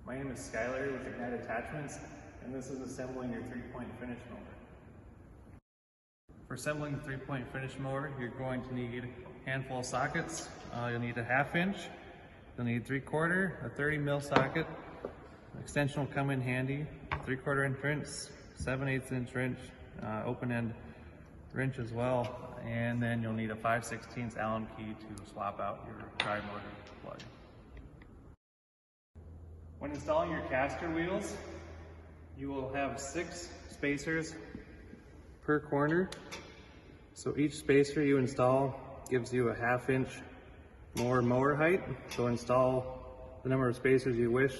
My name is Skyler with Ignite Attachments, and this is assembling your 3-point finish mower. For assembling the 3-point finish mower, you're going to need a handful of sockets. You'll need a 1/2 inch, you'll need 3/4, a 30 mil socket, extension will come in handy, 3/4 inch wrench, 7/8 inch wrench, open end wrench as well, and then you'll need a 5/16 Allen key to swap out your drive motor plug. When installing your caster wheels, you will have 6 spacers per corner. So each spacer you install gives you a 1/2 inch more mower height. So install the number of spacers you wish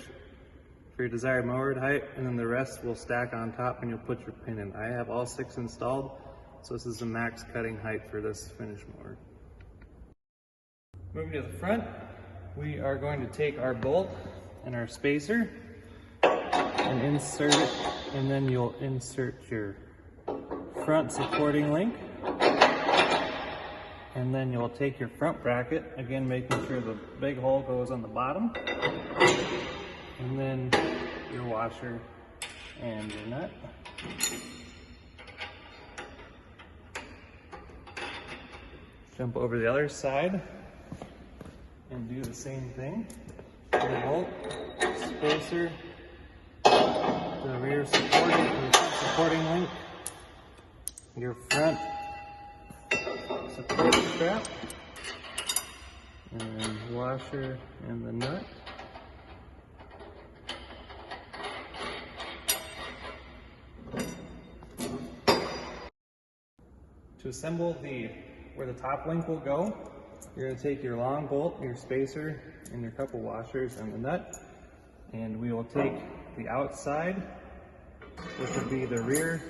for your desired mower height, and then the rest will stack on top and you'll put your pin in. I have all 6 installed, so this is the max cutting height for this finish mower. Moving to the front, we are going to take our bolt and our spacer and insert it, and then you'll insert your front supporting link, and then you'll take your front bracket, again making sure the big hole goes on the bottom, and then your washer and your nut. Jump over the other side and do the same thing. The bolt, spacer, the rear supporting link, your front support strap, and then washer and the nut. To assemble where the top link will go, you're going to take your long bolt, your spacer, and your couple washers and the nut, and we will take the outside, which will be the rear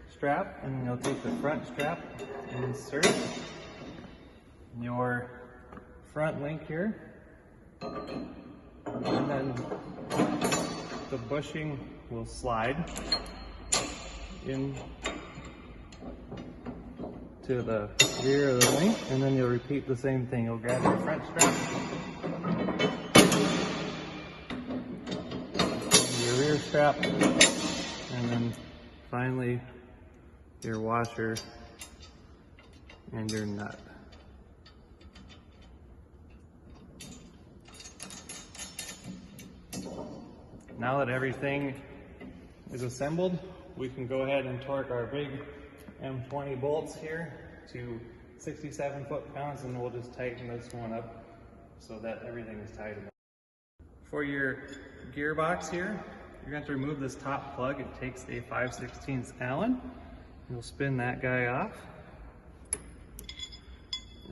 strap, and then you'll take the front strap and insert your front link here, and then the bushing will slide in to the rear of the link, and then you'll repeat the same thing. You'll grab your front strap, your rear strap, and then finally your washer and your nut. Now that everything is assembled, we can go ahead and torque our big M20 bolts here to 67 foot-pounds, and we'll just tighten this one up so that everything is tight enough. For your gearbox here, you're going to remove this top plug. It takes a 5/16 Allen. You'll spin that guy off,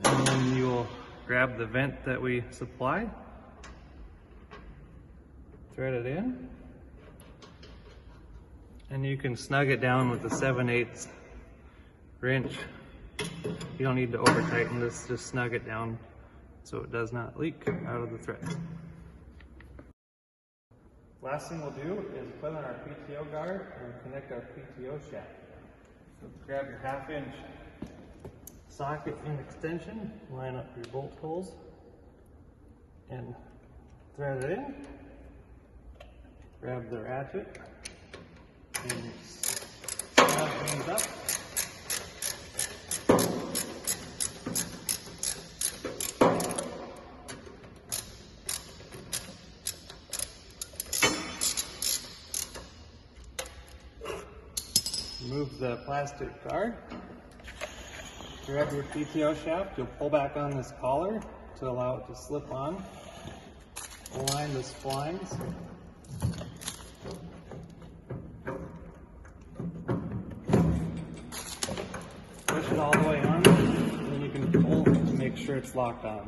and then you'll grab the vent that we supplied, thread it in, and you can snug it down with the 7/8 wrench. You don't need to over tighten this, just snug it down so it does not leak out of the thread. Last thing we'll do is put on our PTO guard and connect our PTO shaft. So grab your 1/2 inch socket and extension, line up your bolt holes and thread it in. Grab the ratchet and snug things up. Remove the plastic guard. Grab your PTO shaft. You'll pull back on this collar to allow it to slip on. Align the splines. Push it all the way on, and then you can pull to make sure it's locked on.